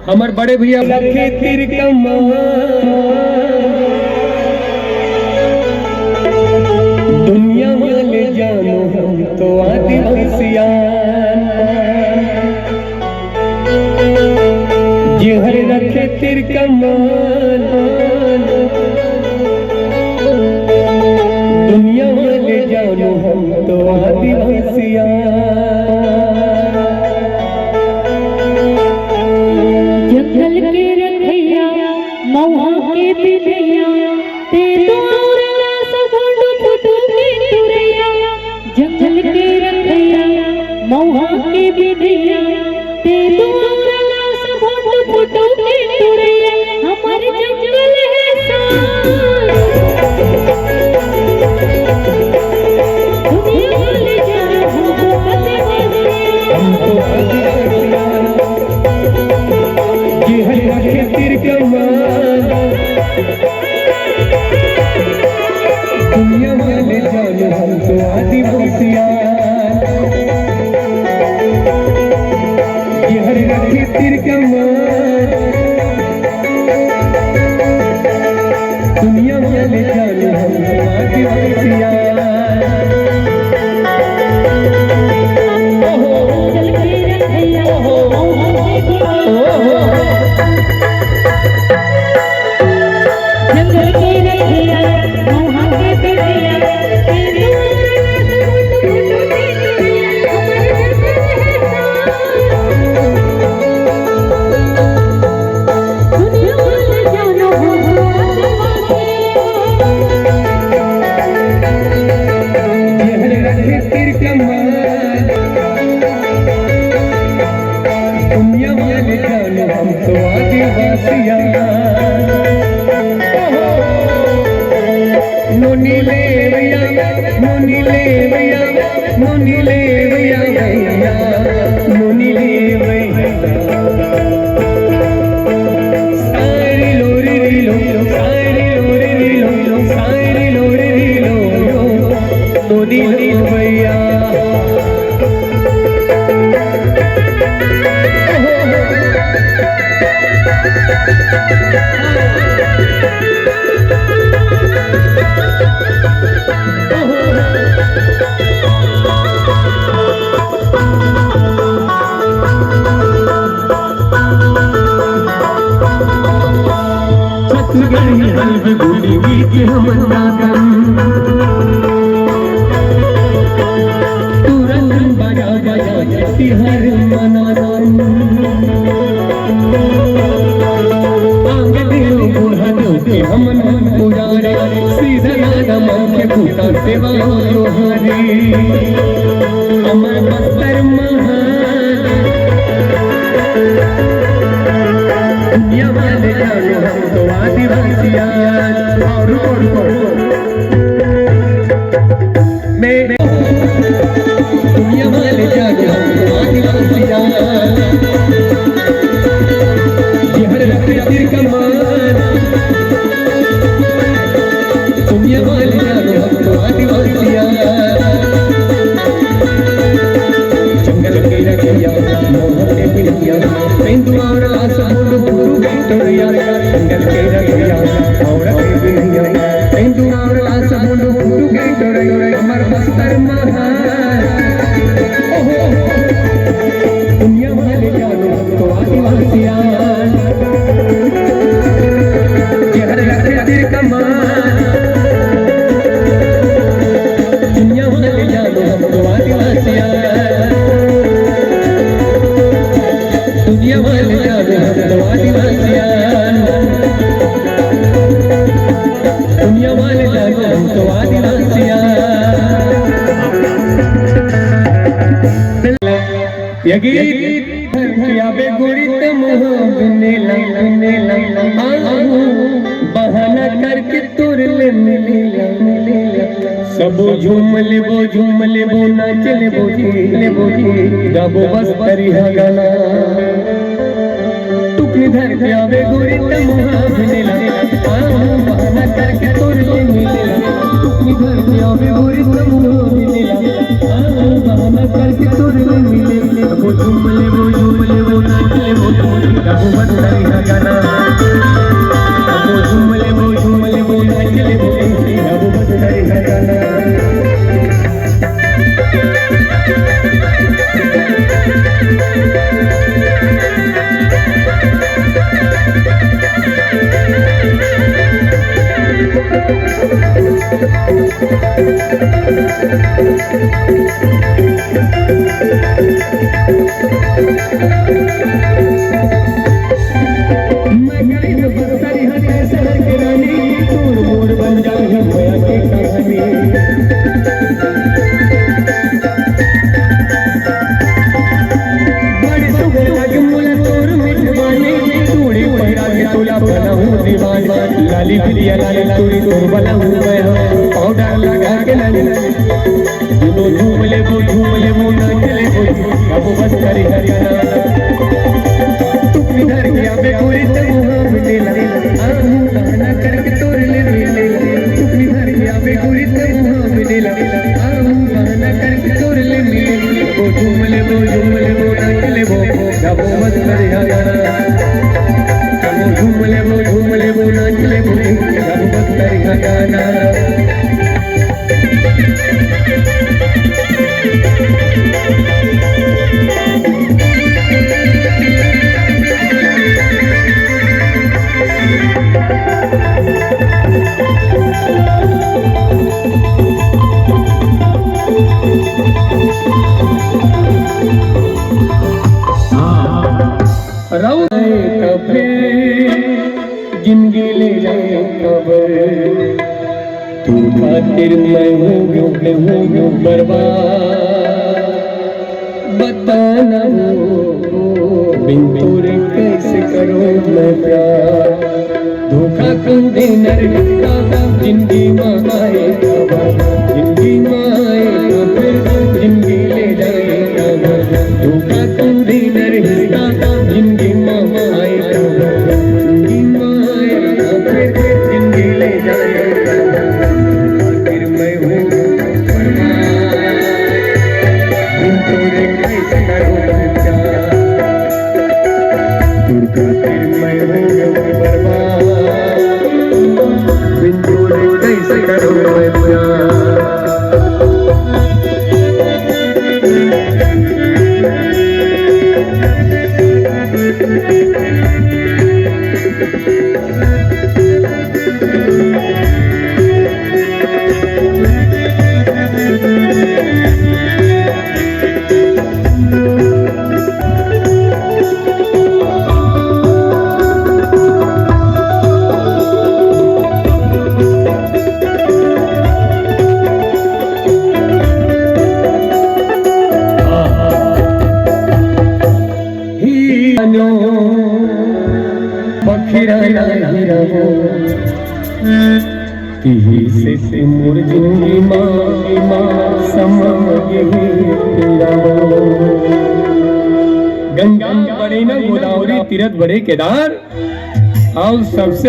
हमारे बड़े भैया रखे तिर दुनिया वाले जानो हम तो आदिवासियान जिहर रखे तिर दुनिया वाले जानो हम तो आदिवासियान जंगल के रखैया मौहा के बिलैया ते दूर ना सबुंड फुटू के तुरैया जंगल के रखैया मौहा के बिलैया ते दूर ना सबुंड फुटू के तुरैया हमारे जंगल है साथ दुनिया वाले जानो हमको हमको जिहर रखे तिर दुनिया वाले जानो हम तो आदिवासियान जिहर रखे तिर दुनिया वाले जानो हम तो आदिवासियान जंगल के रखैया मौहा के बिलैया ते दूर ना सबुंड फुटू के तुरैया हमारे दुनिया वाले जानो हम तो आदिवासियान नोनी ले भैया नोनी ले भैया नोनी ले भैया भैया नोनी ले भैया सारी लोरी लो सारी लोरी लो सारी लोरी लो नोनी ले भैया छत्तीसगढ़ी हल्वे बोली गीत हमन गागन तुरंत बजा बजा तिहर मनावन आंगन बूढ़ा के हमन पुजारे सीधा नादा मन के फूटा सेवा लोहारे अमर बस्तर महान दुनिया वाले जानो हम तो आदिवासियान और दुनिया वाले जानो हम तो आदिवासियान जिहर रखे तिर दुनिया वाले जानो हम तो आदिवासियान जंगल के रखैया मौहा के बिलैया पेंदुआरा सबुंड फुटू के तुरैया जंगल के रखैया मौहा के बिलैया पेंदुआरा सबुंड फुटू के तुरैया हमर बस्तर महान दुनिया वाले जानो हम तो आदिवासियान जिहर रखे तिर दुनिया वाले जानो हम तो आदिवासियान दुनिया वाले जानो हम तो आदिवासियान दुनिया वाले जानो हम तो आदिवासियान ये गीत या बेगुड़ी तम बिने बहाना करके तुर ले मिले सब झूम लेबो नाच लेबो गाबो बस करी है गाना तू किधर जावे गोरी तम बिने बहाना करके तुर ले मिले तू किधर जावे गोरी तम बिने बहाना करके तुर ले मिले वो झूम ले वो नाच ले वो गाबो बस मैं गरीब बस्तर हरे शहर के रानी, तोर मोर बन जाए माया की कहानी। बड़ी सुगंध लगे मुला तोर मिठवानी, तूड़ी पैरा के तोला बना हूँ दीवाना। लाली बिलिया लाली तूड़ी तोर बना हूँ मैं, पाउडर लगा के लाली दोनों झूम ले वो नाच ले वो, अब बस करी हरियाणा। इधर गया बेगोरी से वहाँ मिले आहू बहाना करके तोड़ ले मिले। इधर गया बेगोरी से वहाँ मिले आहू बहाना करके तोड़ ले मिले। वो झूम ले वो नाच ले वो, अब बस करी हरियाणा। वो झूम ले वो नाच ले वो, अब बस करी हरियाणा। जिंदगी ले जाए खबर, तू खातिर मैं हूँ बर्बाद। बताना बिन तोरे कैसे करो मैं प्यार। धोखा क्यों देना रिश्ता, जिंदगी में आए जिंदगी में आए खबर, जिंदगी ले जाए खबर। धोखा क्यों देना रिश्ता, जिंदगी में आए खबर, जिंदगी में आए खबर, जिंदगी ले जाए खबर। फिर मैं हूँ बर्बाद, बिन तोरे कैसे करूँ मैं प्यार। फिर मैं हूँ बर्बाद, बिन तोरे कैसे करूँ मैं प्यार। से मोर जिंदगी माँ समझ गंगा बड़े न गोदावरी तीरथ बड़े केदार और सबसे